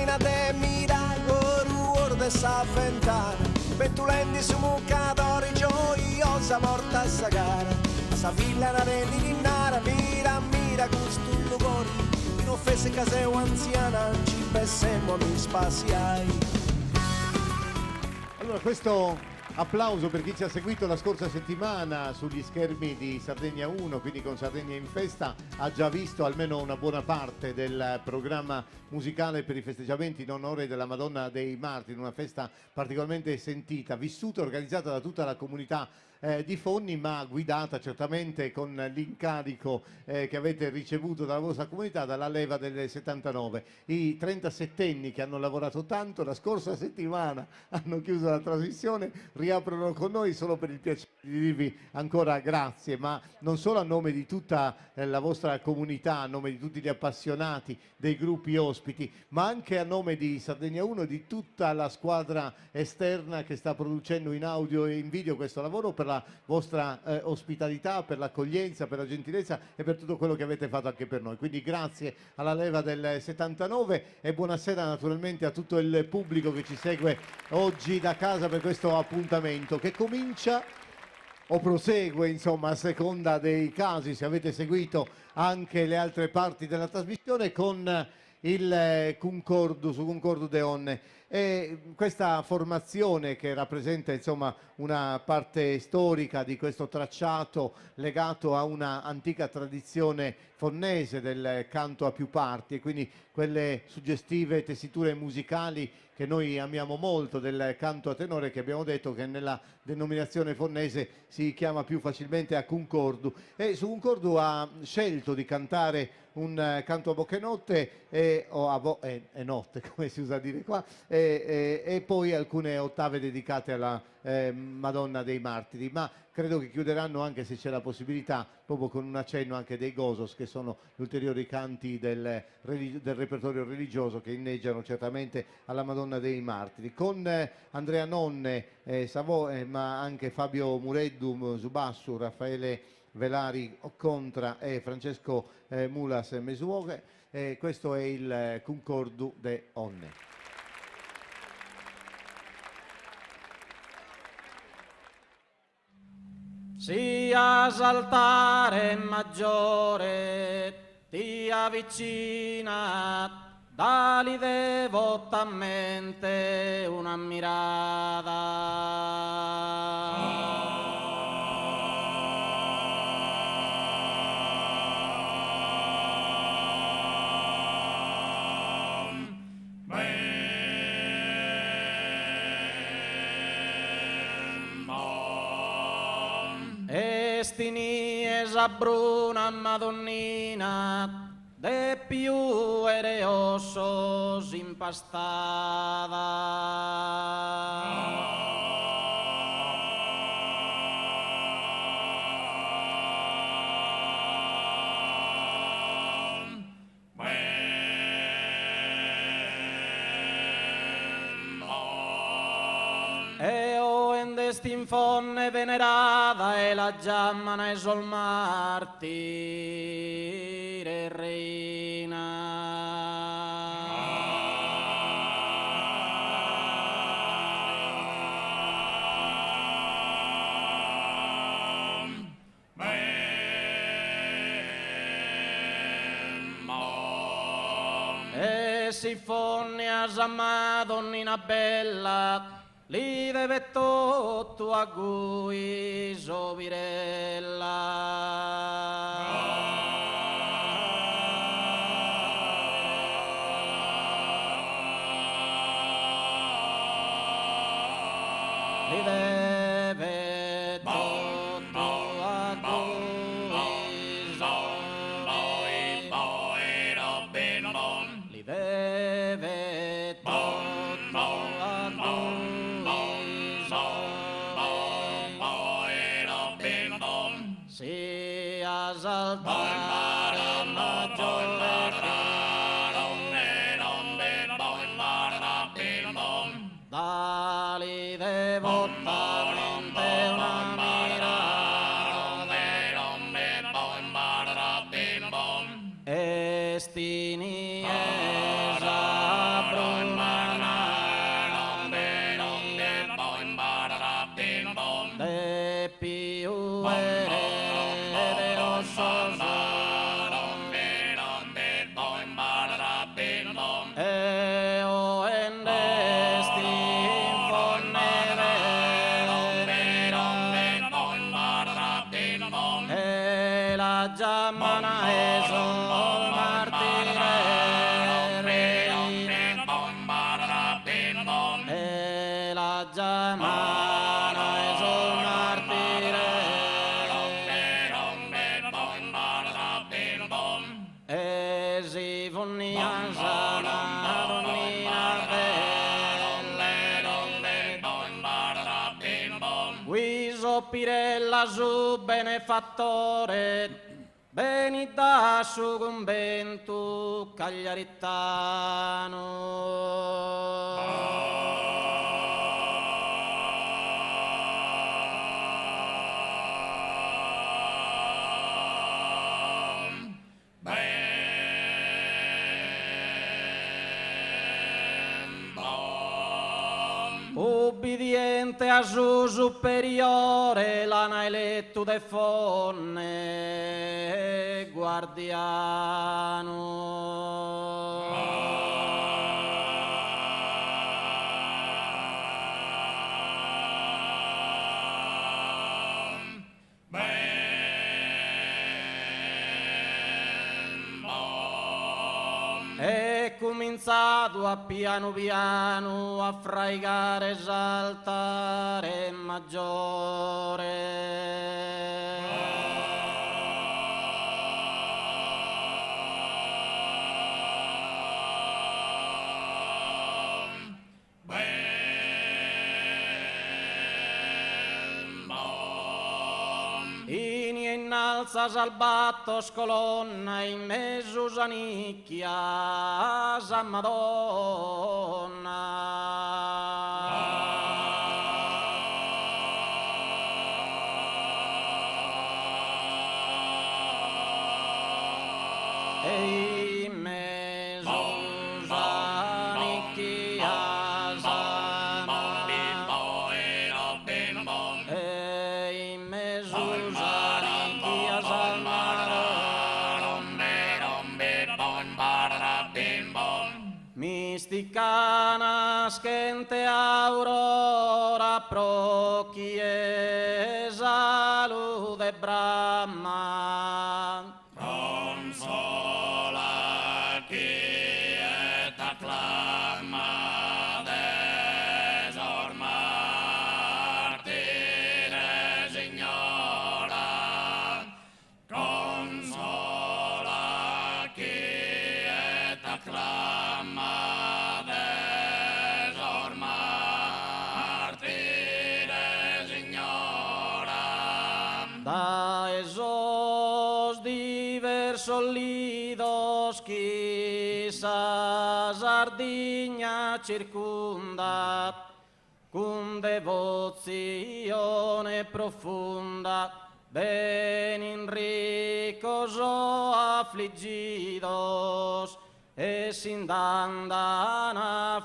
mattina te mira con de sa ventana, petulenti su muccatori gioiosa morta a sagara, a sa villa na rendi di nara, mira questo luogore, in offese caseo anziana, ci pensemo mi spaziai. Allora questo applauso per chi ci ha seguito la scorsa settimana sugli schermi di Sardegna 1, quindi con Sardegna in Festa, ha già visto almeno una buona parte del programma musicale per i festeggiamenti in onore della Madonna dei Martiri, una festa particolarmente sentita, vissuta e organizzata da tutta la comunità di Fonni, ma guidata certamente con l'incarico che avete ricevuto dalla vostra comunità, dalla leva del 79. I 37enni che hanno lavorato tanto la scorsa settimana hanno chiuso la trasmissione, riaprono con noi solo per il piacere di dirvi ancora grazie, ma non solo a nome di tutta la vostra comunità, a nome di tutti gli appassionati dei gruppi ospiti, ma anche a nome di Sardegna 1 e di tutta la squadra esterna che sta producendo in audio e in video questo lavoro, per la vostra ospitalità, per l'accoglienza, per la gentilezza e per tutto quello che avete fatto anche per noi. Quindi grazie alla leva del 79 e buonasera naturalmente a tutto il pubblico che ci segue oggi da casa per questo appuntamento che comincia o prosegue, insomma, a seconda dei casi, se avete seguito anche le altre parti della trasmissione, con il Concordo su Concordo de Onne. E questa formazione che rappresenta insomma una parte storica di questo tracciato legato a una antica tradizione fonnese del canto a più parti, e quindi quelle suggestive tessiture musicali che noi amiamo molto del canto a tenore, che abbiamo detto che nella denominazione fonnese si chiama più facilmente a Concordo. E su Concordo ha scelto di cantare un canto a bocca e notte o e notte, come si usa dire qua, e poi alcune ottave dedicate alla Madonna dei Martiri, ma credo che chiuderanno, anche se c'è la possibilità, proprio con un accenno anche dei Gosos, che sono gli ulteriori canti del repertorio religioso che inneggiano certamente alla Madonna dei Martiri, con Andrea Nonne, ma anche Fabio Mureddum Subassu, Raffaele Velari Contra e Francesco Mulas Mesuoghe. Questo è il Concordo de Onne. Sia saltare maggiore ti avvicina, dali devotamente una mirada. Estini esa bruna madonnina de più ereosos impastada. Stinfonne venerada e la giammana e sol martire reina. E si fonne a sa Madonnina bella, li deve tutto a cui sovirella. Li deve tutto a cui sovirella. Li deve tutto a cui. Sia saltare maggiore dali devotamente una mirada, estini esa bruna la giamana e sul martire e si funnia sana donnina bella Guiso Pirella su benefattore Beni da su convento cagliaritano. Ubbidiente a su superiore l'ana eletto de fonne guardiano. E cominciato a piano piano a fraigare esaltare maggiore. Innalza salbattos colonna in mezzo sanicchia sa Madonna. E in mezzo sanicchia sa Madonna. E in mezzo Misticana schente aurora pro chiesa lude Brahma consola chi et acclama desor martire signora consola chi et acclama da esos diversos lidos quizás sardigna circundat cum devozione profunda venin ricos o affligidos e sin dandan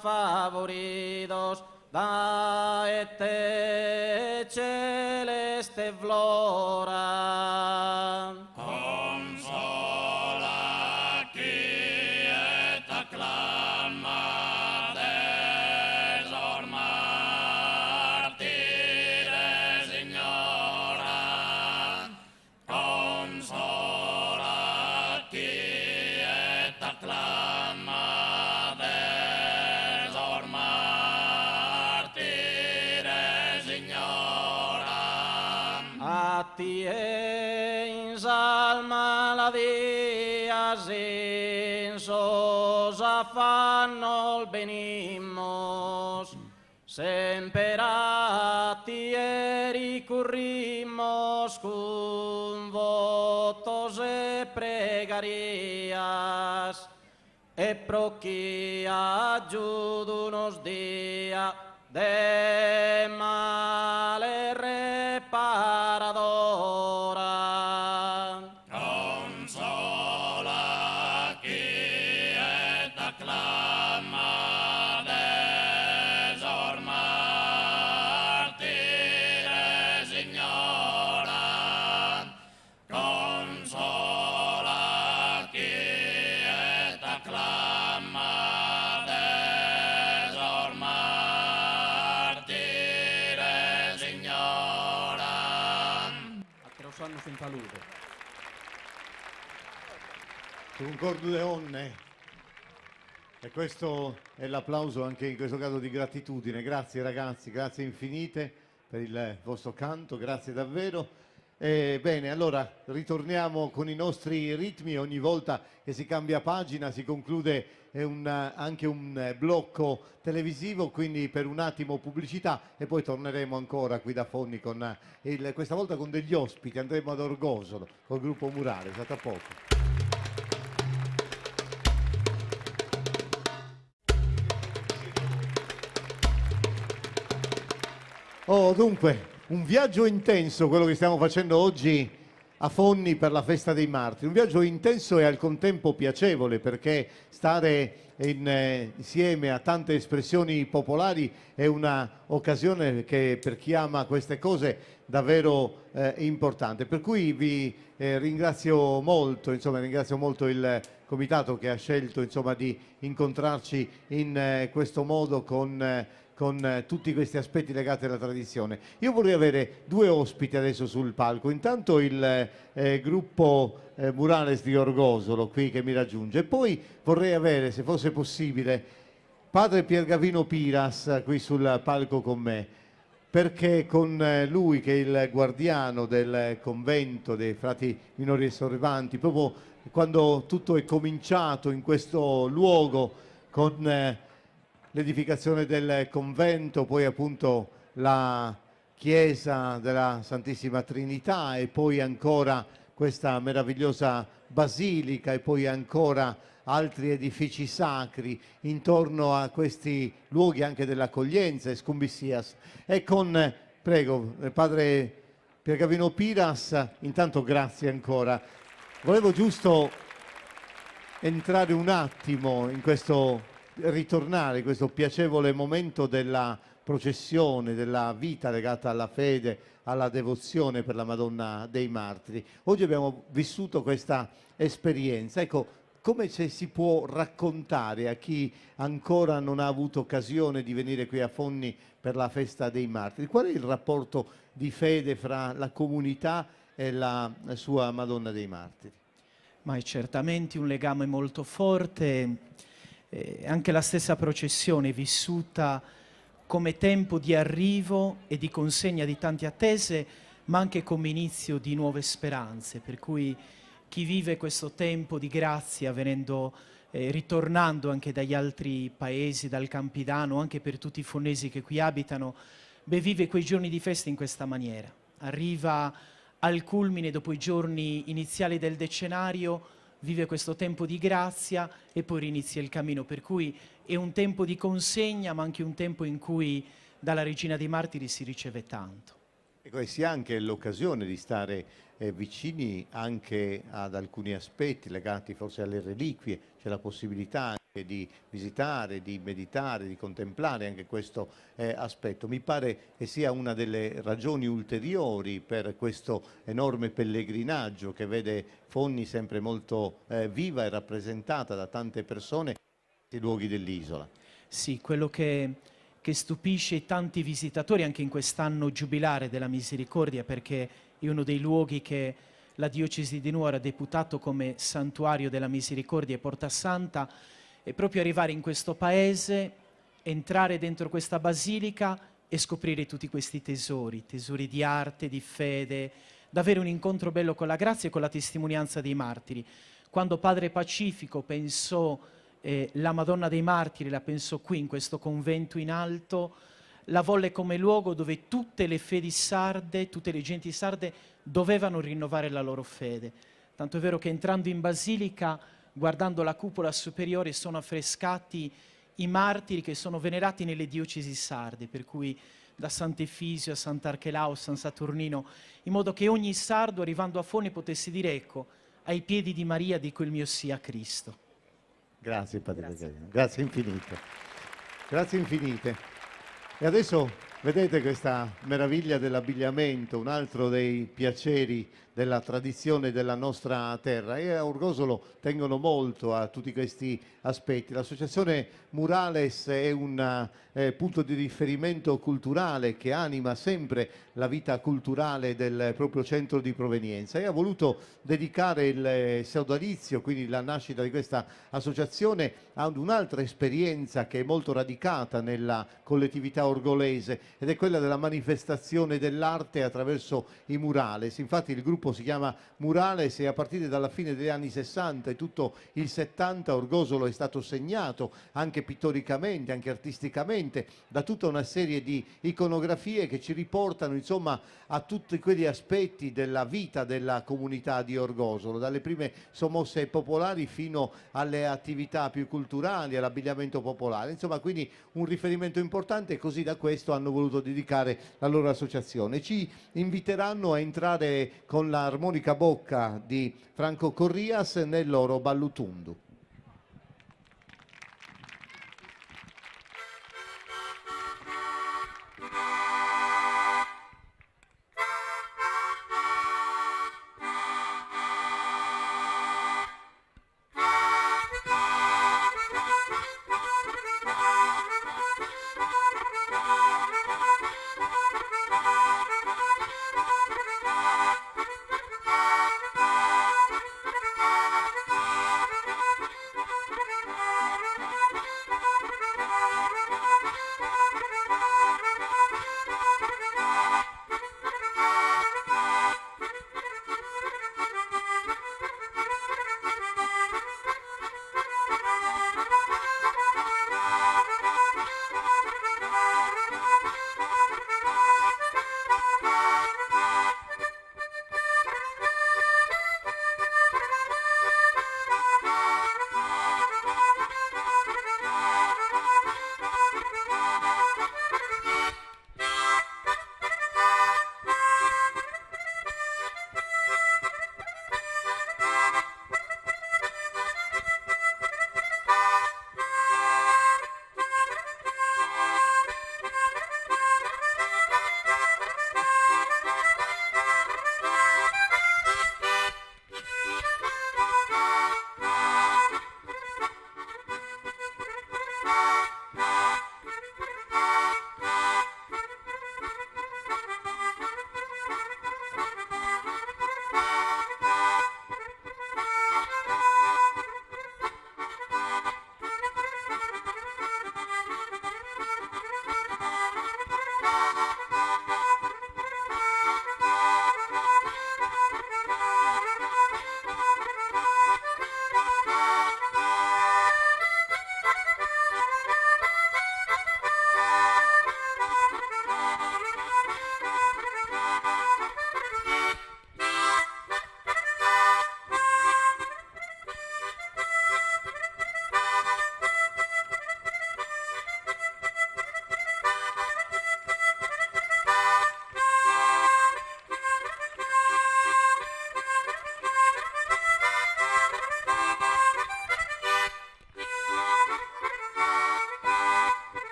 favoridos da te celeste flora consola chi et acclama desor martire signora consola chi et acclama e in salma la dia sensos affanno il benimos semperati e ricurrimos cum votos e pregarias e pro chi aggiudu nos dia de male reparadora consola chi et acclama desor martire signora consola chi et acclama desor martire signora attrausando senza luce Concordo de onne. E questo è l'applauso anche in questo caso di gratitudine. Grazie ragazzi, grazie infinite per il vostro canto, grazie davvero. Bene, allora ritorniamo con i nostri ritmi. Ogni volta che si cambia pagina si conclude anche un blocco televisivo, quindi per un attimo pubblicità e poi torneremo ancora qui da Fonni con questa volta con degli ospiti. Andremo ad Orgosolo col gruppo Murale, è stato a poco. Oh, dunque, un viaggio intenso quello che stiamo facendo oggi a Fonni per la festa dei martiri, un viaggio intenso e al contempo piacevole, perché stare insieme a tante espressioni popolari è una occasione che per chi ama queste cose davvero importante. Per cui vi ringrazio molto, ringrazio molto il comitato che ha scelto di incontrarci in questo modo con tutti questi aspetti legati alla tradizione. Io vorrei avere due ospiti adesso sul palco. Intanto il gruppo Murales di Orgosolo qui che mi raggiunge, e poi vorrei avere, se fosse possibile, padre Piergavino Piras qui sul palco con me, perché con lui, che è il guardiano del convento dei frati minori e sorvanti, proprio quando tutto è cominciato in questo luogo con l'edificazione del convento, poi appunto la chiesa della Santissima Trinità e poi ancora questa meravigliosa basilica e poi ancora altri edifici sacri intorno a questi luoghi anche dell'accoglienza, Scumbissias. E con, prego, padre Piergavino Piras, intanto grazie ancora. Volevo giusto entrare un attimo in questo, ritornare in questo piacevole momento della processione, della vita legata alla fede, alla devozione per la Madonna dei Martiri. Oggi abbiamo vissuto questa esperienza. Ecco, come si può raccontare a chi ancora non ha avuto occasione di venire qui a Fonni per la festa dei Martiri? Qual è il rapporto di fede fra la comunità e la sua Madonna dei Martiri? Ma è certamente un legame molto forte. Anche la stessa processione vissuta come tempo di arrivo e di consegna di tante attese, ma anche come inizio di nuove speranze, per cui chi vive questo tempo di grazia ritornando anche dagli altri paesi, dal Campidano, anche per tutti i fonnesi che qui abitano, vive quei giorni di festa in questa maniera. Arriva al culmine dopo i giorni iniziali del decenario, vive questo tempo di grazia e poi inizia il cammino, per cui è un tempo di consegna, ma anche un tempo in cui dalla Regina dei Martiri si riceve tanto. Ecco, e si ha anche l'occasione di stare vicini anche ad alcuni aspetti legati forse alle reliquie, c'è la possibilità anche di visitare, di meditare, di contemplare anche questo aspetto. Mi pare che sia una delle ragioni ulteriori per questo enorme pellegrinaggio che vede Fonni sempre molto viva e rappresentata da tante persone nei luoghi dell'isola. Sì, quello che stupisce i tanti visitatori anche in quest'anno giubilare della Misericordia, perché è uno dei luoghi che la diocesi di Nuoro ha deputato come santuario della Misericordia e Porta Santa, è proprio arrivare in questo paese, entrare dentro questa basilica e scoprire tutti questi tesori di arte, di fede, davvero un incontro bello con la grazia e con la testimonianza dei martiri. Quando Padre Pacifico pensò la Madonna dei Martiri, la pensò qui in questo convento in alto, la volle come luogo dove tutte le fedi sarde, tutte le genti sarde dovevano rinnovare la loro fede. Tanto è vero che entrando in basilica, guardando la cupola superiore, sono affrescati i martiri che sono venerati nelle diocesi sarde, per cui da Sant'Efisio a Sant'Archelao, San Saturnino, in modo che ogni sardo arrivando a Fonni potesse dire: ecco, ai piedi di Maria dico il mio sì a Cristo. Grazie Padre Piergavino, grazie infinite. Grazie infinite. E adesso Vedete questa meraviglia dell'abbigliamento, un altro dei piaceri della tradizione della nostra terra, e a Orgosolo tengono molto a tutti questi aspetti. L'associazione Murales è un punto di riferimento culturale che anima sempre la vita culturale del proprio centro di provenienza e ha voluto dedicare il sodalizio, quindi la nascita di questa associazione, ad un'altra esperienza che è molto radicata nella collettività orgolese, ed è quella della manifestazione dell'arte attraverso i murales. Infatti il gruppo si chiama Murales e a partire dalla fine degli anni 60 e tutto il 70 Orgosolo è stato segnato anche pittoricamente, anche artisticamente, da tutta una serie di iconografie che ci riportano insomma a tutti quegli aspetti della vita della comunità di Orgosolo, dalle prime sommosse popolari fino alle attività più culturali, all'abbigliamento popolare, insomma, quindi un riferimento importante, e così da questo hanno voluto dedicare la loro associazione. Ci inviteranno a entrare con l'armonica bocca di Franco Corrias nel loro Ballutundu.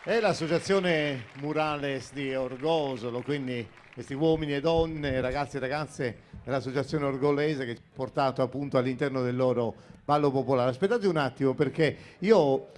È l'associazione Murales di Orgosolo, quindi questi uomini e donne, ragazzi e ragazze dell'associazione orgolese che ci ha portato appunto all'interno del loro ballo popolare. Aspettate un attimo perché io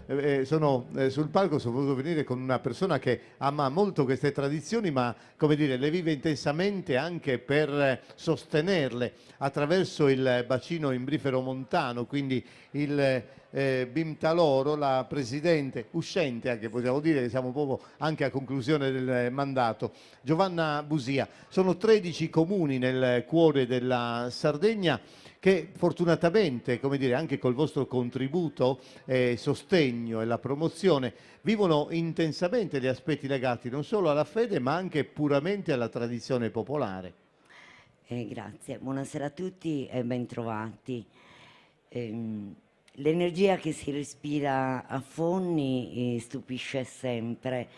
sono sul palco, sono voluto venire con una persona che ama molto queste tradizioni, ma come dire, le vive intensamente anche per sostenerle attraverso il bacino imbrifero montano, quindi il Bimtaloro, la presidente uscente, anche possiamo dire che siamo proprio anche a conclusione del mandato, Giovanna Busia. Sono 13 comuni nel cuore della Sardegna che fortunatamente, come dire, anche col vostro contributo e sostegno e la promozione, vivono intensamente gli aspetti legati non solo alla fede ma anche puramente alla tradizione popolare. Grazie, buonasera a tutti e bentrovati. L'energia che si respira a Fonni stupisce sempre,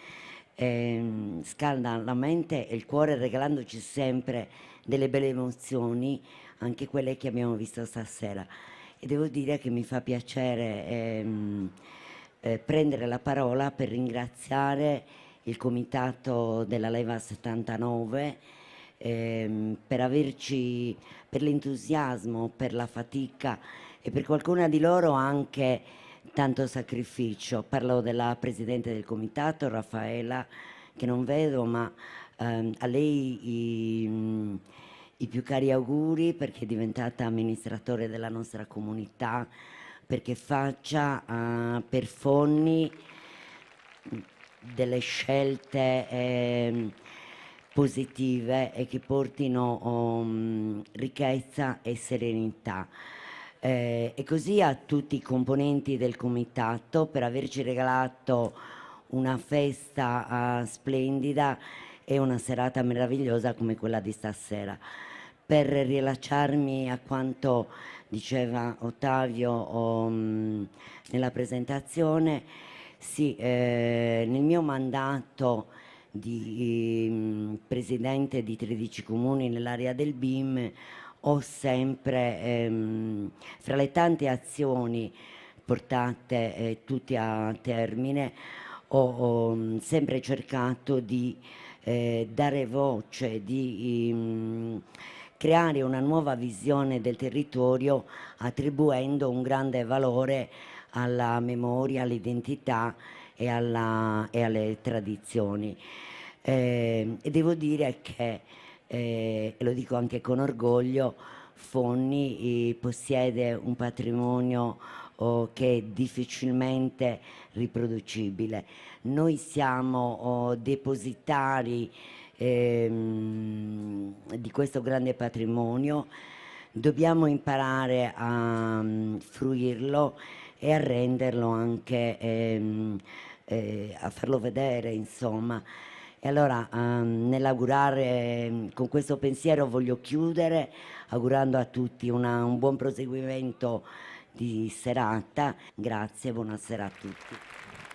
scalda la mente e il cuore regalandoci sempre delle belle emozioni, anche quelle che abbiamo visto stasera. E devo dire che mi fa piacere prendere la parola per ringraziare il comitato della Leva 79 per l'entusiasmo, per la fatica e per qualcuna di loro anche tanto sacrificio. Parlo della presidente del comitato, Raffaella, che non vedo, ma a lei i più cari auguri perché è diventata amministratore della nostra comunità, perché faccia per Fonni delle scelte positive e che portino ricchezza e serenità. E così a tutti i componenti del comitato per averci regalato una festa splendida e una serata meravigliosa come quella di stasera. Per riallacciarmi a quanto diceva Ottavio nella presentazione, sì, nel mio mandato di presidente di 13 comuni nell'area del BIM ho sempre, fra le tante azioni portate tutte a termine, ho sempre cercato di dare voce, di creare una nuova visione del territorio attribuendo un grande valore alla memoria, all'identità e alle tradizioni. E devo dire che, e lo dico anche con orgoglio, Fonni possiede un patrimonio che è difficilmente riproducibile. Noi siamo depositari di questo grande patrimonio, dobbiamo imparare a fruirlo e a renderlo anche, a farlo vedere, insomma. E allora nell'augurare, con questo pensiero voglio chiudere augurando a tutti un buon proseguimento di serata. Grazie, buonasera a tutti.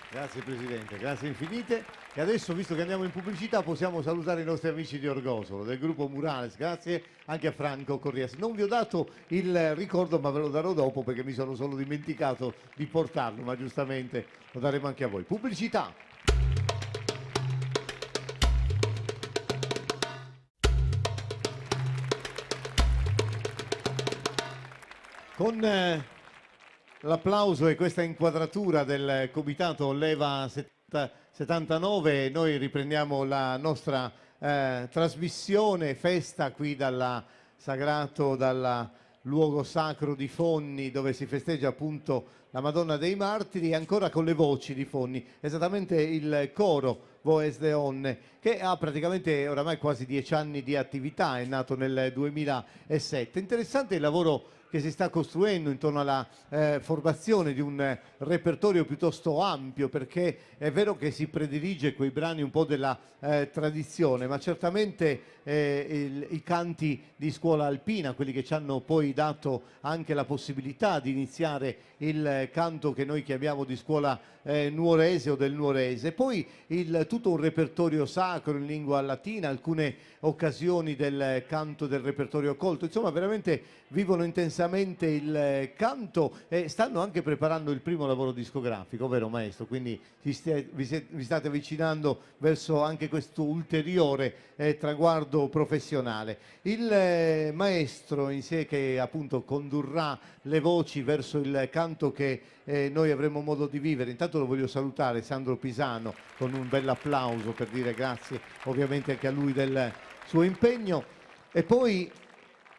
Grazie Presidente, grazie infinite. E adesso, visto che andiamo in pubblicità, possiamo salutare i nostri amici di Orgosolo, del gruppo Murales. Grazie anche a Franco Corrias. Non vi ho dato il ricordo, ma ve lo darò dopo perché mi sono solo dimenticato di portarlo, ma giustamente lo daremo anche a voi. Pubblicità. Con l'applauso e questa inquadratura del comitato Leva 79 noi riprendiamo la nostra trasmissione festa qui dal luogo sacro di Fonni, dove si festeggia appunto la Madonna dei Martiri, ancora con le voci di Fonni, esattamente il coro Voes de Onne, che ha praticamente oramai quasi 10 anni di attività, è nato nel 2007. Interessante il lavoro che si sta costruendo intorno alla formazione di un repertorio piuttosto ampio, perché è vero che si predilige quei brani un po' della tradizione, ma certamente i canti di scuola alpina, quelli che ci hanno poi dato anche la possibilità di iniziare il canto che noi chiamiamo di scuola nuorese o del nuorese, poi tutto un repertorio sacro in lingua latina, alcune occasioni del canto del repertorio colto, insomma veramente vivono intensamente direttamente il canto e stanno anche preparando il primo lavoro discografico, vero maestro? Quindi vi state avvicinando verso anche questo ulteriore traguardo professionale. Il maestro in sé che appunto condurrà le voci verso il canto che noi avremo modo di vivere. Intanto lo voglio salutare, Sandro Pisano, con un bel applauso per dire grazie ovviamente anche a lui del suo impegno. E poi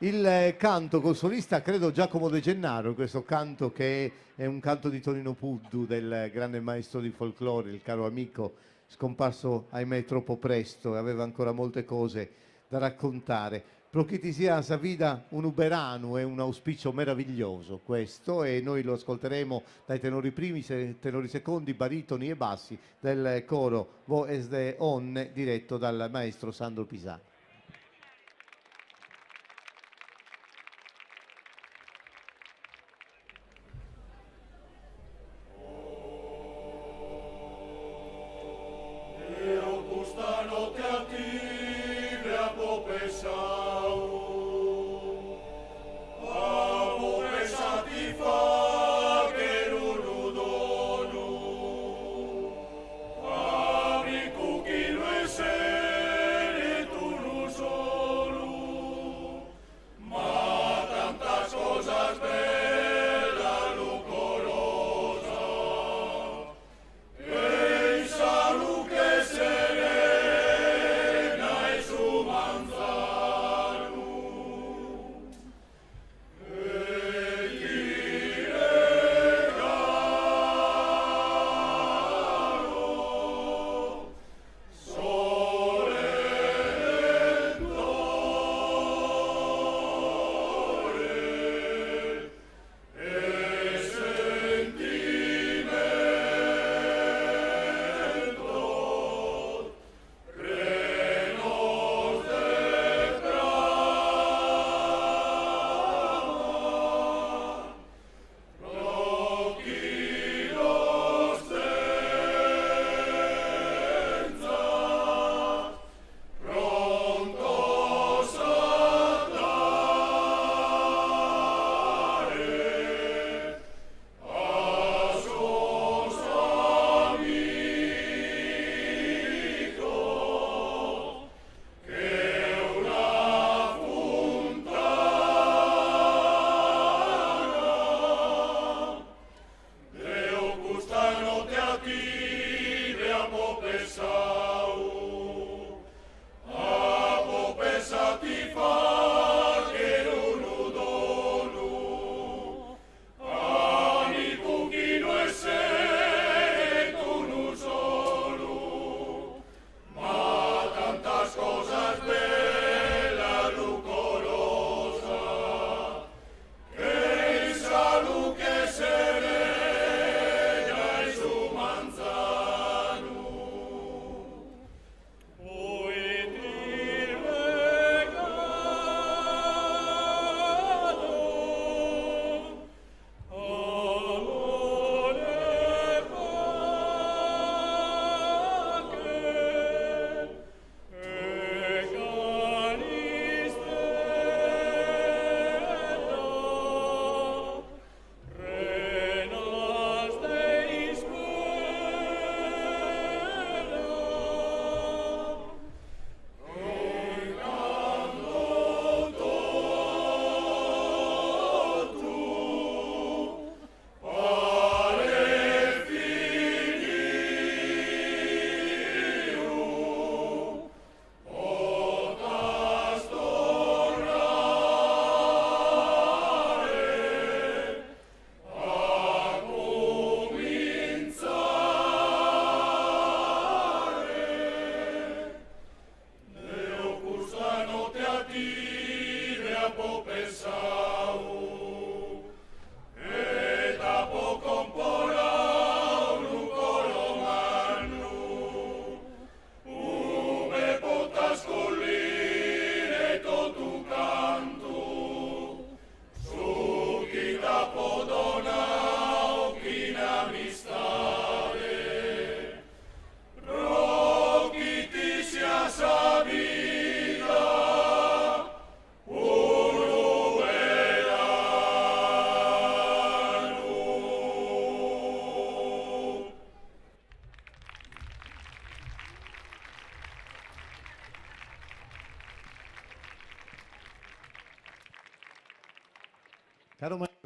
il canto col solista, credo Giacomo De Gennaro, questo canto che è un canto di Tonino Puddu, del grande maestro di folklore, il caro amico, scomparso ahimè troppo presto e aveva ancora molte cose da raccontare. Pro chi ti sia sa vida un uberano, è un auspicio meraviglioso questo, e noi lo ascolteremo dai tenori primi, tenori secondi, baritoni e bassi del coro Vo Esde On, diretto dal maestro Sandro Pisano.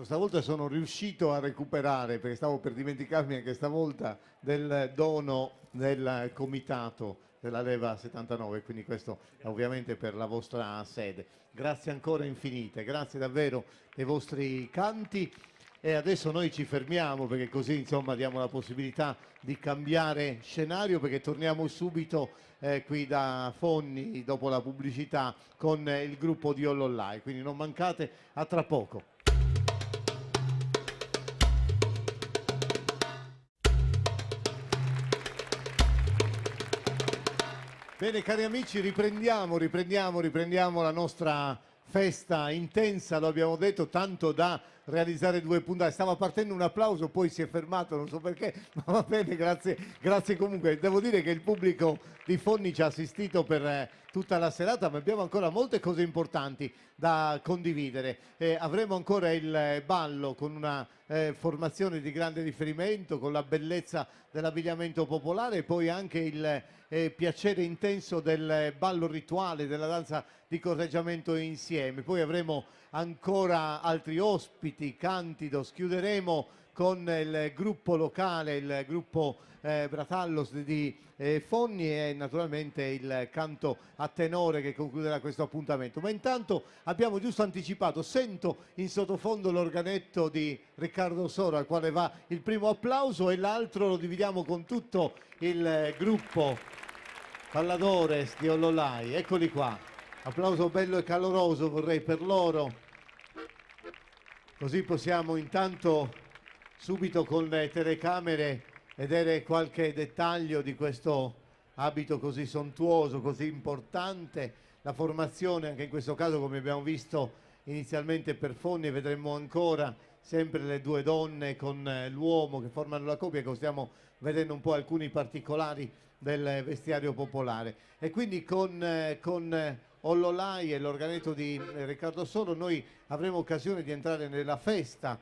Stavolta sono riuscito a recuperare, perché stavo per dimenticarmi anche stavolta, del dono del comitato della Leva 79, quindi questo è ovviamente per la vostra sede. Grazie ancora infinite, grazie davvero dei vostri canti. E adesso noi ci fermiamo perché così insomma diamo la possibilità di cambiare scenario, perché torniamo subito qui da Fonni dopo la pubblicità con il gruppo di Ollolai, quindi non mancate, a tra poco. Bene cari amici, riprendiamo la nostra festa intensa, lo abbiamo detto, tanto da realizzare 2 puntate. Stava partendo un applauso, poi si è fermato, non so perché, ma va bene, grazie comunque. Devo dire che il pubblico di Fonni ci ha assistito per tutta la serata, ma abbiamo ancora molte cose importanti da condividere. Avremo ancora il ballo con una formazione di grande riferimento, con la bellezza dell'abbigliamento popolare, e poi anche il piacere intenso del ballo rituale, della danza di corteggiamento insieme. Poi avremo ancora altri ospiti, Cantidos, chiuderemo con il gruppo locale, il gruppo Bratallos di Fonni, e naturalmente il canto a tenore che concluderà questo appuntamento. Ma intanto abbiamo giusto anticipato, sento in sottofondo l'organetto di Riccardo Soro, al quale va il primo applauso, e l'altro lo dividiamo con tutto il gruppo Balladores di Ollolai. Eccoli qua, applauso bello e caloroso vorrei per loro, così possiamo intanto subito con le telecamere vedere qualche dettaglio di questo abito così sontuoso, così importante. La formazione anche in questo caso, come abbiamo visto inizialmente per Fonni, e vedremo ancora sempre le 2 donne con l'uomo che formano la coppia, che stiamo vedendo un po' alcuni particolari del vestiario popolare. E quindi con Ollolai e l'organetto di Riccardo Soro noi avremo occasione di entrare nella festa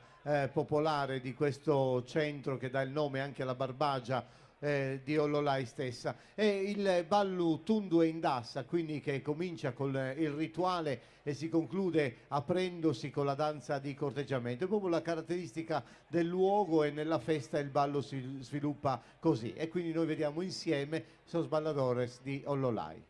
popolare di questo centro che dà il nome anche alla Barbagia di Ollolai stessa. È il ballo Tundu e Indassa, quindi, che comincia con il rituale e si conclude aprendosi con la danza di corteggiamento. È proprio la caratteristica del luogo, e nella festa il ballo si sviluppa così. E quindi noi vediamo insieme Sos Balladores di Ollolai.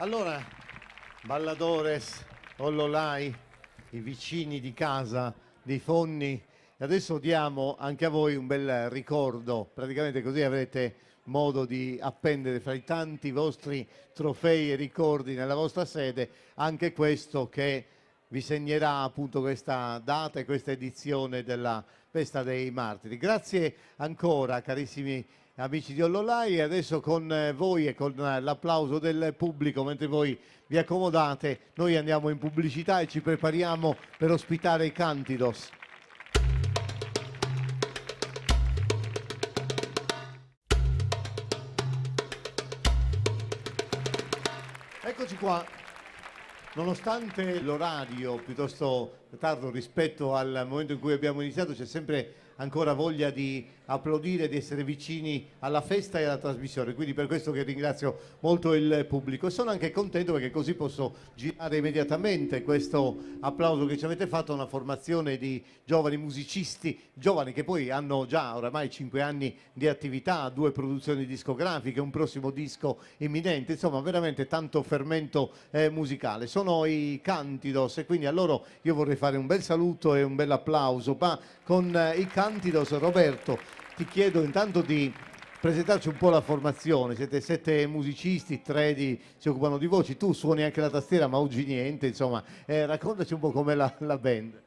Allora, balladores, ollolai, i vicini di casa, dei Fonni, adesso diamo anche a voi un bel ricordo, praticamente così avrete modo di appendere fra i tanti vostri trofei e ricordi nella vostra sede anche questo che vi segnerà appunto questa data e questa edizione della Festa dei Martiri. Grazie ancora carissimi amici di Ollolai, e adesso con voi e con l'applauso del pubblico, mentre voi vi accomodate, noi andiamo in pubblicità e ci prepariamo per ospitare i Cantidos. Eccoci qua. Nonostante l'orario piuttosto tardo rispetto al momento in cui abbiamo iniziato, c'è sempre ancora voglia di applaudire, di essere vicini alla festa e alla trasmissione, quindi per questo che ringrazio molto il pubblico e sono anche contento perché così posso girare immediatamente questo applauso che ci avete fatto a una formazione di giovani musicisti, giovani che poi hanno già oramai 5 anni di attività, 2 produzioni discografiche, un prossimo disco imminente, insomma veramente tanto fermento musicale. Sono i Cantidos e quindi a loro io vorrei fare un bel saluto e un bel applauso, ma con i Cantidos, Roberto, ti chiedo intanto di presentarci un po' la formazione. Siete 7 musicisti, 3 si occupano di voci, tu suoni anche la tastiera ma oggi niente, insomma, raccontaci un po' com'è la band.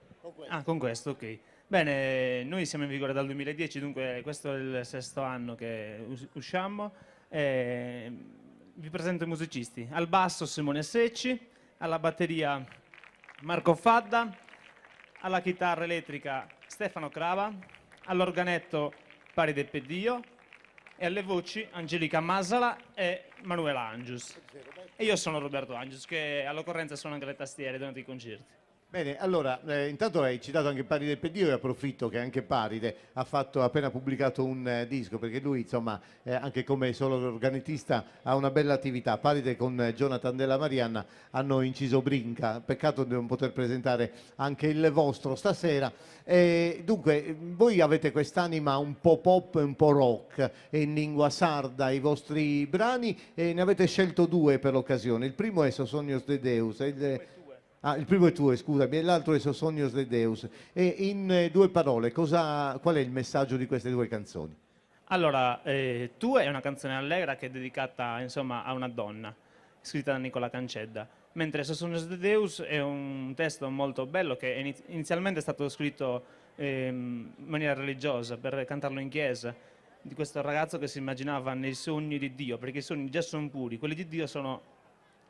Con questo, ok. Bene, noi siamo in vigore dal 2010, dunque questo è il 6º anno che usciamo. Vi presento i musicisti. Al basso Simone Secci, alla batteria Marco Fadda, alla chitarra elettrica Stefano Crava, all'organetto Paride Peddio e alle voci Angelica Masala e Manuela Angius. E io sono Roberto Angius, che all'occorrenza suona anche le tastiere durante i concerti. Bene, allora, intanto hai citato anche Paride Peddio e approfitto che anche Paride ha appena pubblicato un disco, perché lui, insomma, anche come solo organettista ha una bella attività. Paride con Jonathan Della Marianna hanno inciso Brinca, peccato di non poter presentare anche il vostro stasera. Dunque, voi avete quest'anima un po' pop e un po' rock, e in lingua sarda i vostri brani, e ne avete scelto 2 per l'occasione. Il primo è Sosognos de Deus, il primo è tuo, scusami, e l'altro è Sosognos de Deus. E in 2 parole, qual è il messaggio di queste 2 canzoni? Allora, Tu è una canzone allegra che è dedicata, insomma, a una donna, scritta da Nicola Cancedda, mentre Sosognos de Deus è un testo molto bello che inizialmente è stato scritto in maniera religiosa per cantarlo in chiesa, di questo ragazzo che si immaginava nei sogni di Dio, perché i sogni già sono puri, quelli di Dio sono,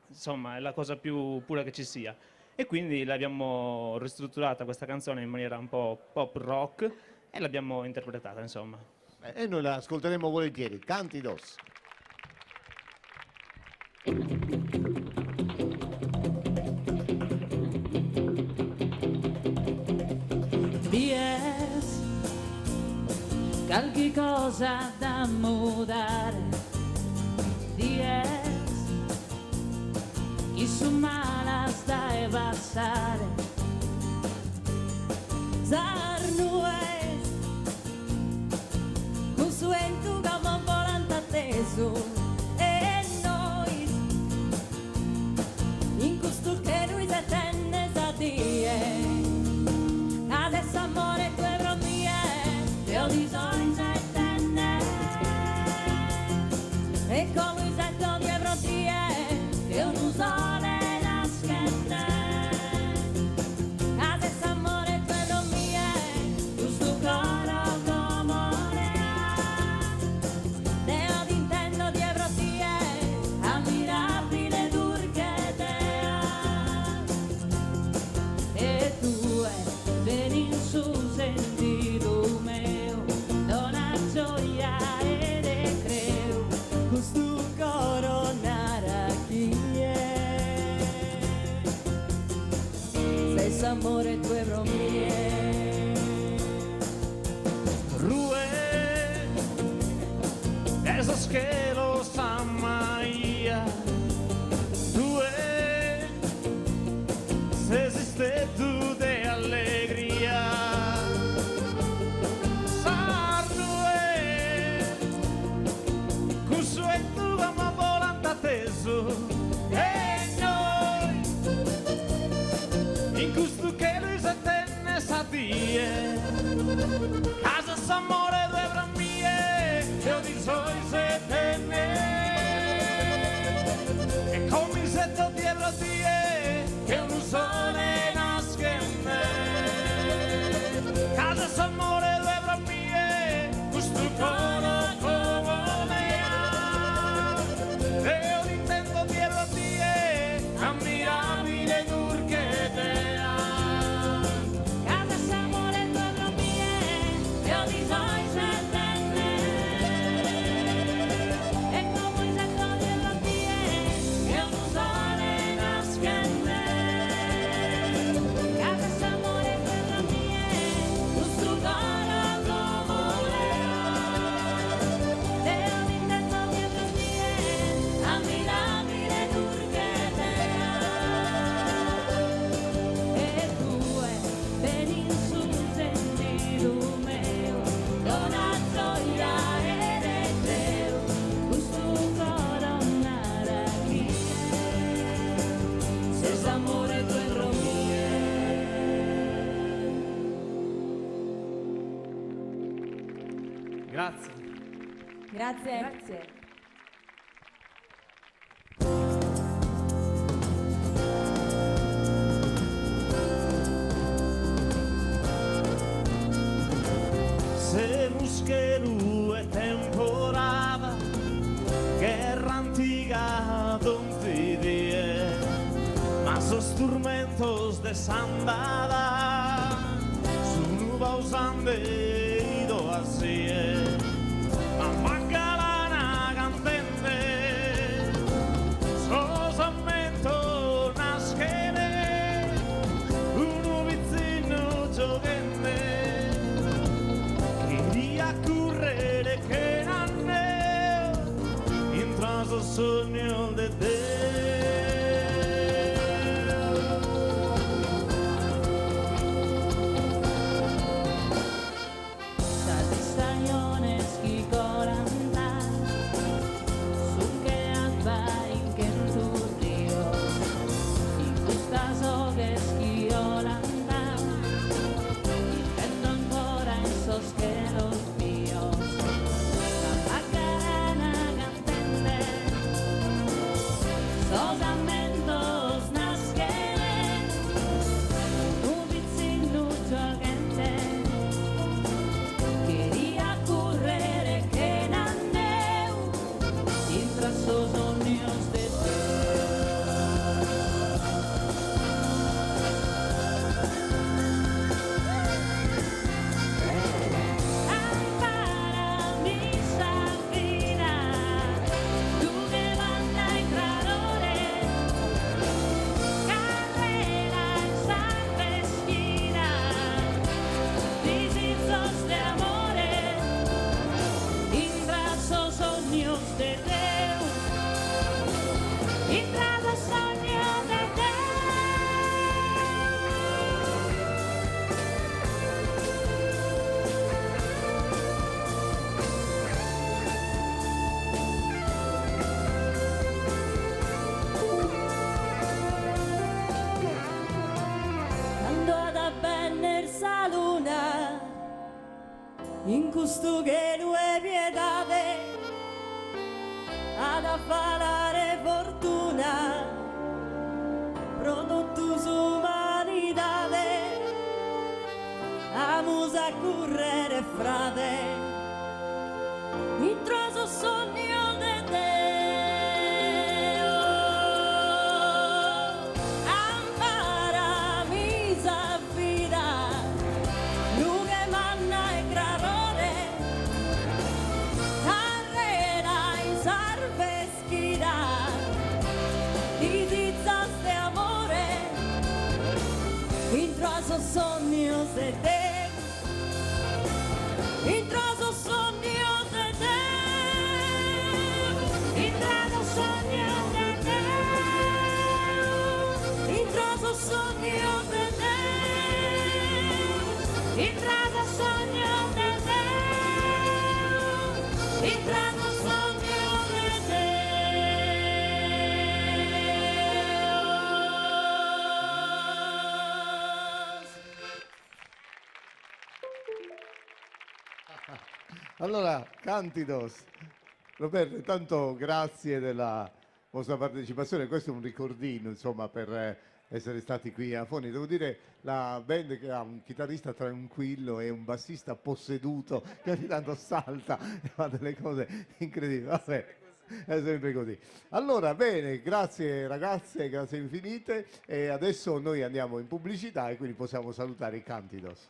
insomma, è la cosa più pura che ci sia. E quindi l'abbiamo ristrutturata questa canzone in maniera un po' pop rock e l'abbiamo interpretata, insomma. E noi la ascolteremo volentieri. Cantidos. Dies, qualche cosa da mudare. Dies, chi su malas da passare. Zarnues, con suento come un volante atteso. E noi, in questo che noi se tenne sa die. Adesso amore tu e mie, io di sogni se tenne. E con lui se tu dietro die, io non so. Amore tu e mie. Rue, esos que los amaía. Rue, se esiste tu de alegría. Sarnue, con sueño como volante teso. in questo che lui se tenne sa die, casa s'amore due brammie, io di soi se tenne, e con mi setto dietro die, che un sole nasce in me, casa s'amore due brammie, questo coro come ha, e io intendo dietro die, ammirabile turche te ha. Casa s'amore due brammie, io di soi se tenne, e come se toglie la tie, che un sole nasce in me. Casa s'amore due brammie, questo coro come ha, e io intendo dietro die, ammirabile turche te ha. E due per insulti di Romeo, con la gioia e l'etreo, questo coro nara chi se s'amore due romie. Grazie. Grazie. Se muscheru e temporada, guerra antiga donde die, mas os turmentos de sandada, su pausande ido así, mamma galana cantende, sosamento nascere, uno vizzino giochende, quería correre che nanneo, in traso sogno de te. Stagione schicoranda, su che alba in che turrio, in questa soghe schiolanda, il vento ancora in soschero mio, la carana cantende, sosamentos naschere, un pizzino giocante. Quería correr que nanneu, in trasos sognos de te. Ampara mi Sabina, tu que banda y clarore, carrera en sangre esquina, disizos de amore, in trasos sognos de Deus, in trasos sognos de Deus. Andò da benner sa luna, in questo che due piedade, ad affalare fortuna, prodotto su umanitade, amus a correre frate, in troso sogno de Deo. Ampara mi Sabina, luce manna e grarore, carrera in sarve schida, disizas de amore, in troso sogno de Deo, in troso sogno de Deo, in troso sogno de Deo, in troso sogno de Deo, in troso sogno de Deo, in troso sogno de Deo. Allora, Cantidos, Roberto, intanto grazie della vostra partecipazione, questo è un ricordino, insomma, per essere stati qui a Foni. Devo dire, la band che ha un chitarrista tranquillo e un bassista posseduto che ogni tanto salta e fa delle cose incredibili. Vabbè, è sempre così. Allora, bene, grazie ragazze, grazie infinite, e adesso noi andiamo in pubblicità e quindi possiamo salutare i Cantidos.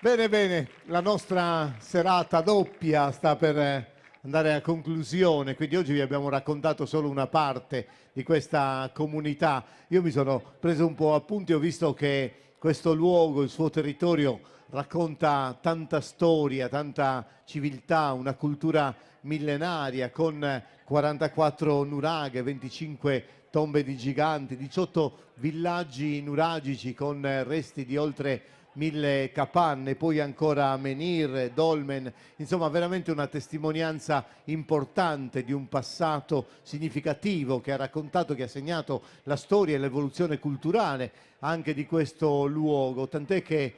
Bene, bene, la nostra serata doppia sta per andare a conclusione, quindi oggi vi abbiamo raccontato solo una parte di questa comunità. Io mi sono preso un po' appunti, ho visto che questo luogo, il suo territorio, racconta tanta storia, tanta civiltà, una cultura millenaria con 44 nuraghe, 25 tombe di giganti, 18 villaggi nuragici con resti di oltre 1000 capanne, poi ancora Menhir, Dolmen, insomma veramente una testimonianza importante di un passato significativo che ha raccontato, che ha segnato la storia e l'evoluzione culturale anche di questo luogo, tant'è che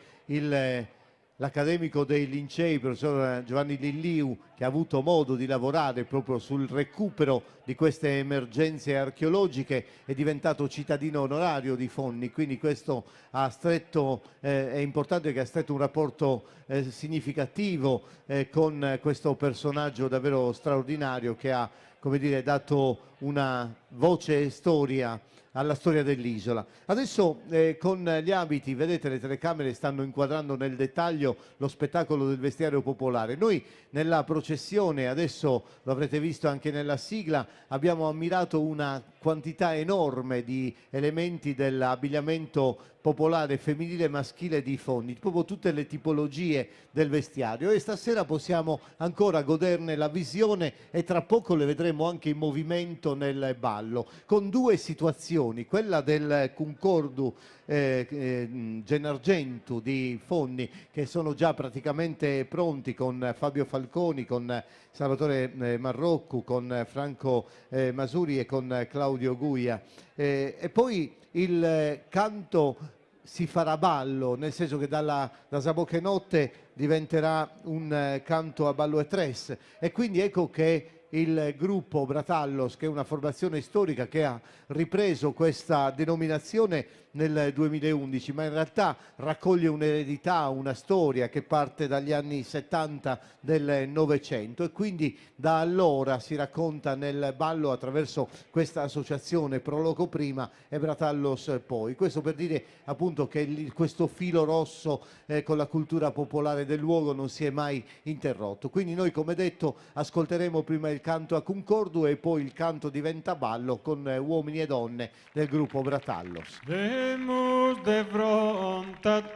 l'accademico dei Lincei, professor Giovanni Lilliu, che ha avuto modo di lavorare proprio sul recupero di queste emergenze archeologiche, è diventato cittadino onorario di Fonni, quindi questo è importante che ha stretto un rapporto significativo con questo personaggio davvero straordinario che ha, come dire, dato una voce e storia alla storia dell'isola. Adesso con gli abiti, vedete, le telecamere stanno inquadrando nel dettaglio lo spettacolo del vestiario popolare. Noi nella processione, adesso lo avrete visto anche nella sigla, abbiamo ammirato una quantità enorme di elementi dell'abbigliamento popolare femminile e maschile di Fonni, proprio tutte le tipologie del vestiario, e stasera possiamo ancora goderne la visione e tra poco le vedremo anche in movimento nel ballo, con due situazioni, quella del Concordu Gennargentu di Fonni, che sono già praticamente pronti con Fabio Falconi, con Salvatore Marroccu, con Franco Masuri e con Claudio Guia, e poi il canto si farà ballo, nel senso che da Zabocche Notte diventerà un canto a ballo e tres, e quindi ecco che il gruppo Bratallos, che è una formazione storica che ha ripreso questa denominazione nel 2011, ma in realtà raccoglie un'eredità, una storia che parte dagli anni 70 del Novecento, e quindi da allora si racconta nel ballo attraverso questa associazione Proloco prima e Bratallos poi. Questo per dire appunto che questo filo rosso con la cultura popolare del luogo non si è mai interrotto. Quindi noi, come detto, ascolteremo prima il canto a Concordu e poi il canto diventa ballo con uomini e donne del gruppo Bratallos. Demus de frontatia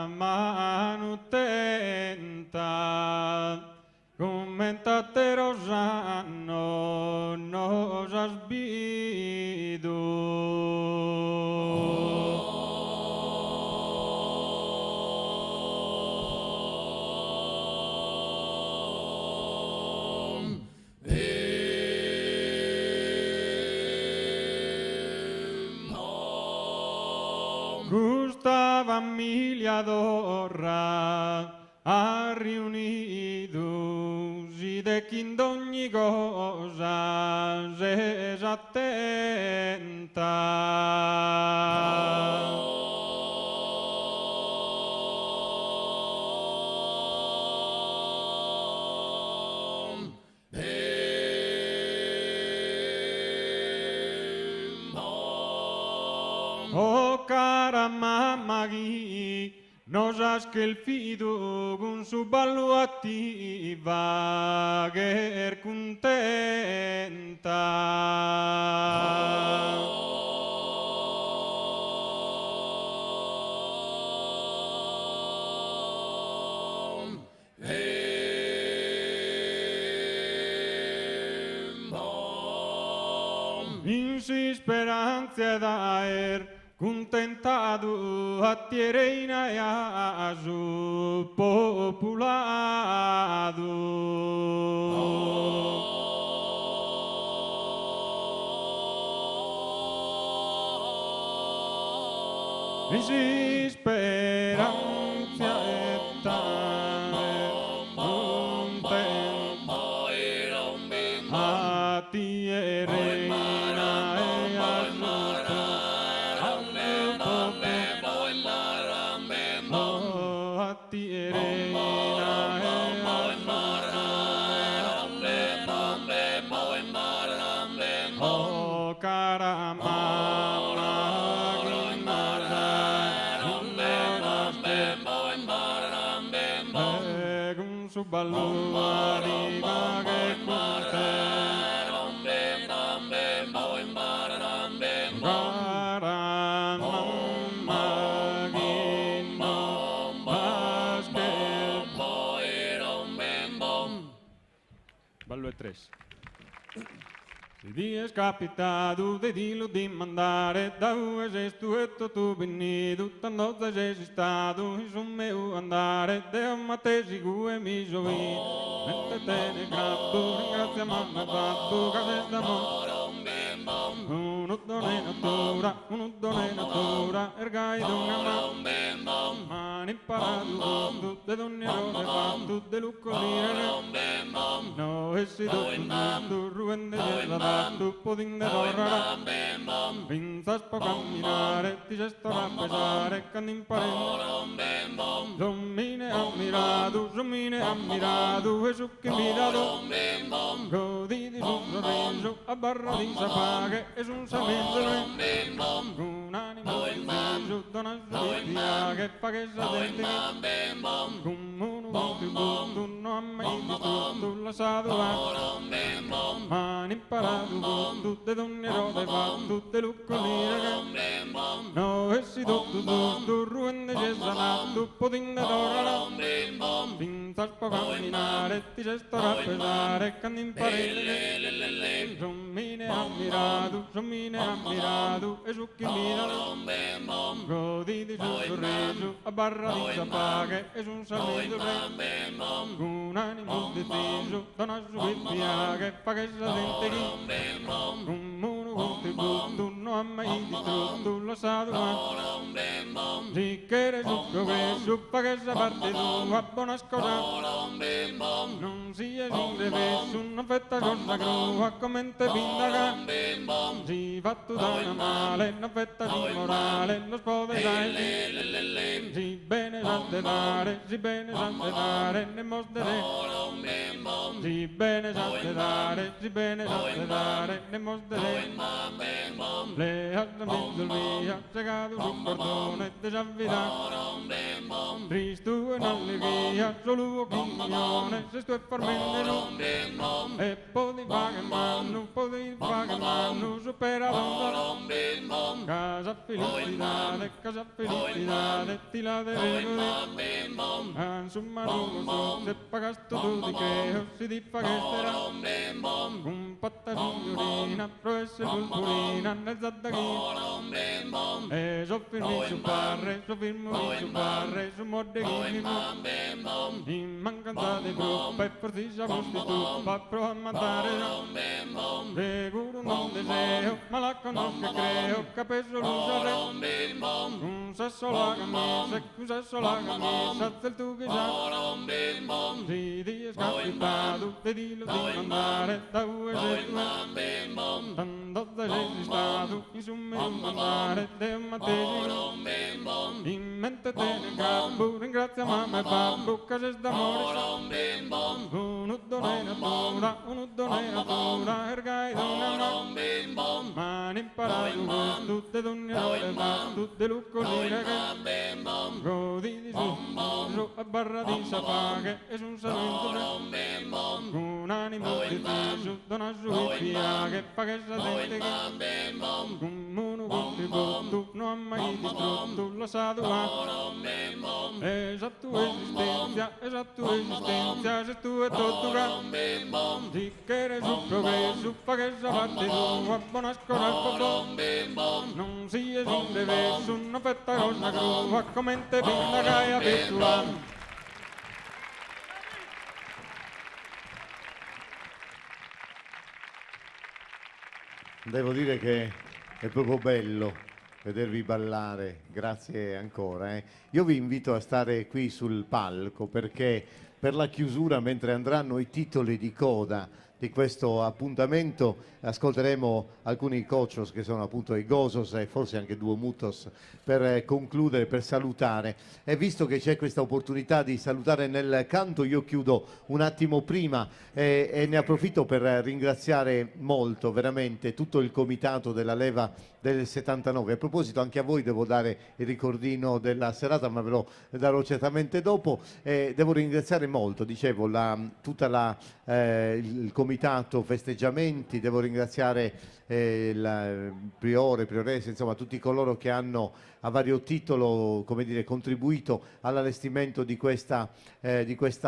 manutenta, commentateros anno nos asbidu. Gustava Emilia d'Orra ha riunidos i de quin d'ogni cosa s'és attenta. Oh cara mamma chi nos has che il fido con su ballo attiva che er contenta. In si speranza d'aer contentado a tierreina e a su populado. si speranza e tale un tempo a ti e reina e al oh, a ti e reina e oh, cara mamma, che con su ballo arriva che con te cara mamma che non ballo e tres. Se ti è capitato di dirlo di mandare da dove sei stato tu venuto, tanto sei stato in su meu andare, Deo ma te sicuro mi giovi, mentre te ne grabbo, ringrazia mamma e babbo, che sei d'amore. Uno done natura, ergai d'una mani imparato, tutte donne rose fan, tutte luccoline, no e si tu ruende la tu pudding de torrara, pinzas po camminare, ti gesto a pesare, can imparare, zommine ammirato, e su che mirato, godi di un sorriso, a barra di sapaghe, e su un samenzolo, un animo deciso, dona giustizia, che fa che sa denti, come uno tu non ha mai distrutto, la sa dove, mani imparato, tutte donne rode fa, tutte luccoline, no e si tu ruende c'è salato, pudding de torrara, pinzas po camminare, ti gesto a pesare, can imparare, zommine ammirato, e su chi mira, godi di suo sorriso, a barra di sapaghe, e su un samento un animo deciso, dona giustizia, che fa che sa dente chi, un uno contributo, non ha mai distrutto, lo sa dove, si che su fa che sa parte tua, buona scosa, non si esinde verso una fetta cosa crua, come te pindaga, si fa tutta una male, una fetta di morale, lo spovedai, si bene sa dare, ne mostere, si bene sa dare, ne mostere, le altre via, segato sul cordone, disavvitato, Cristo in allegria, solo opinione, se sto e farmendelo, e poi fare mano, supera l'onda, casa felicidade, ti la devo, insomma non lo so, se pagasto tu di che, o si ti pagherà, un patta signorina, pro essere pulpurina, nel zaddachino, e so firmi su barre, su mordeghini, in mancanza di gruppo, e forse siamo tu, va pro a mandare, sicuro non deseo, ma la conosco e creo, capeso l'usare, un sasso la camisa, del tu che sa, si ti è scappato, te dillo di mandare, da dove sei tu, tanto sei stato, in su me non andare, te mattino, in mente te ne capo, ringrazia mamma e babbo, che sei d'amore, uno done natura, ergai d'una mani imparato, tutte donne rode fa, tutte luccoline che godi di su, a barra di sapaghe, e su un samento, un animo deciso, dona giustizia, che fa che sa dente che, come uno contributo, non ha mai distrutto, lo sa dove, esatto esistenza, se tu è tutto che, si che su progresso, fa che sa parte tua, buona scuola al popò, non si esinde verso una fetta cosa crua, come te pinda che hai abituato. Devo dire che è proprio bello vedervi ballare, grazie ancora. Io vi invito a stare qui sul palco perché per la chiusura, mentre andranno i titoli di coda di questo appuntamento, ascolteremo alcuni cochos che sono appunto i Gozos e forse anche due Mutos per concludere, per salutare. E visto che c'è questa opportunità di salutare nel canto, io chiudo un attimo prima e ne approfitto per ringraziare molto veramente tutto il comitato della leva del 79. A proposito, anche a voi devo dare il ricordino della serata, ma ve lo darò certamente dopo. Devo ringraziare molto, dicevo, il comitato festeggiamenti, devo ringraziare il priore, prioressa, insomma tutti coloro che hanno a vario titolo, come dire, contribuito all'allestimento di questa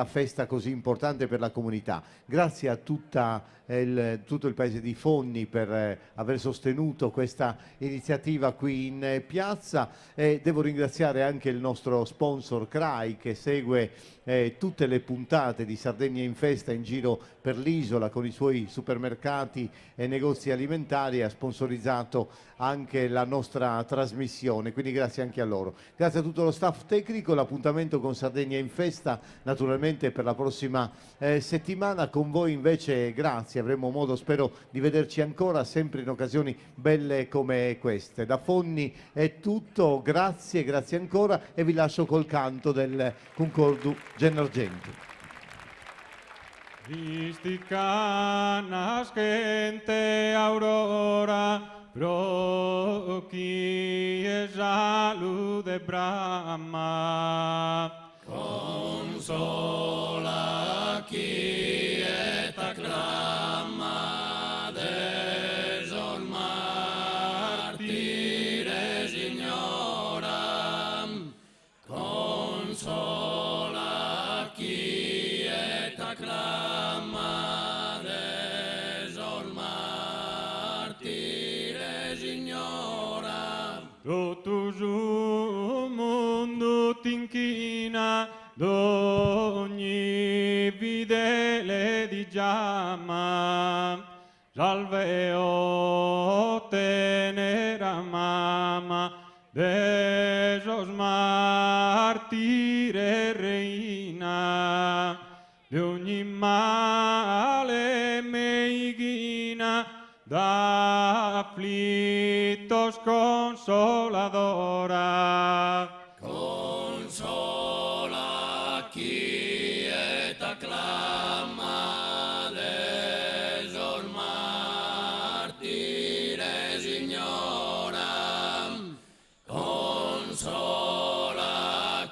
festa così importante per la comunità. Grazie a tutto il paese di Fonni per aver sostenuto questa iniziativa qui in piazza, e devo ringraziare anche il nostro sponsor CRAI che segue tutte le puntate di Sardegna in Festa in giro per l'isola con i suoi supermercati e negozi alimentari, ha sponsorizzato anche la nostra trasmissione, quindi grazie anche a loro. Grazie a tutto lo staff tecnico. L'appuntamento con Sardegna in Festa naturalmente per la prossima settimana. Con voi invece grazie, avremo modo spero di vederci ancora sempre in occasioni belle come queste. Da Fonni è tutto, grazie ancora, e vi lascio col canto del Concordu Gennargentu. Vistica nascente aurora, pro chi esalude Brahma. Consola chi et acclama desos martires ignoram. Consola chi et acclama desos martires ignoram. Totus un mundo t'inchina d'ogni fidele di giama. Salve o tenera mama desos martire reina, de ogni male meiguina, da afflittos consoladora. Consola chi et acclama desos martires ignoram. Consola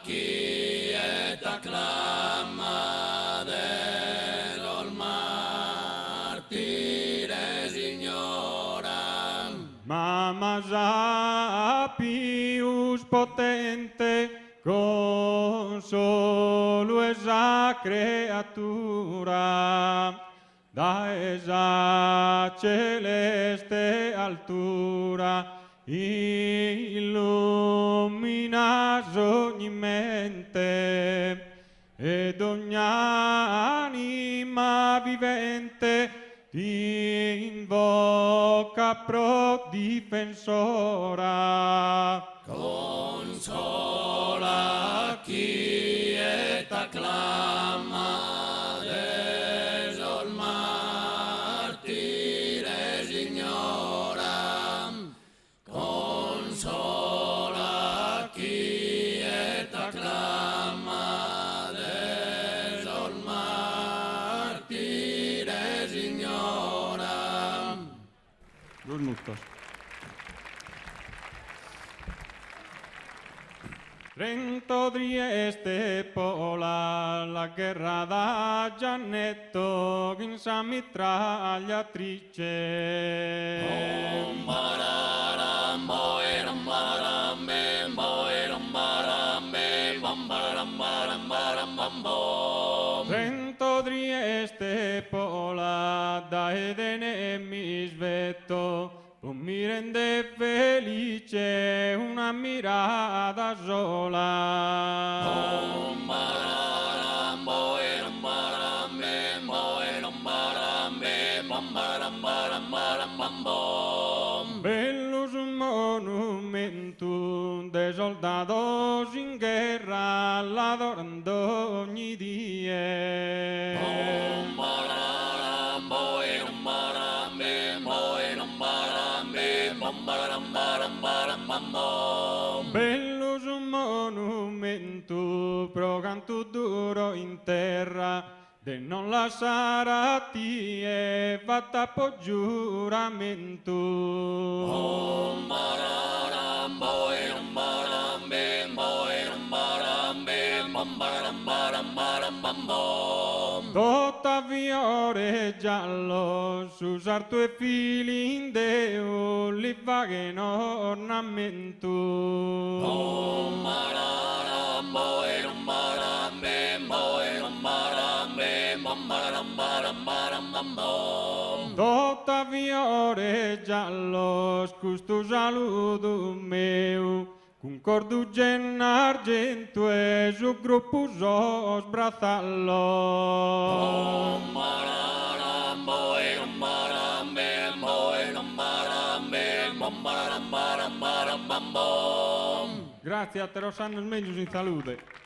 chi et acclama desos martires ignoram. Mamma sapius potente, consolo esa creatura, da esa celeste altura, illuminas ogni mente, ed ogni anima vivente ti invoca pro difensora. Consola chi et acclama desos martires ignoram. Consola chi et acclama desos martires ignoram. Dos mustos. Trento Trieste pola la guerra da Giannetto in sa mitragliatrice. Trento Trieste pola da Edene mi svetto, mi rende felice una mirata sola. Bellus monumentum soldados in guerra l'adorando ogni dia. Bello su monumento, pro canto duro in terra, de non lasciare a tie, fatta po' giuramento. Tutta fiore giallo, su sarto e fili in deo, li paghen ornamento. Tutta fiore giallo, custo saluto meu, con cordugen argento e su gruppo so sbrazzallo. Grazie a te, Rosanno, meglio in salute.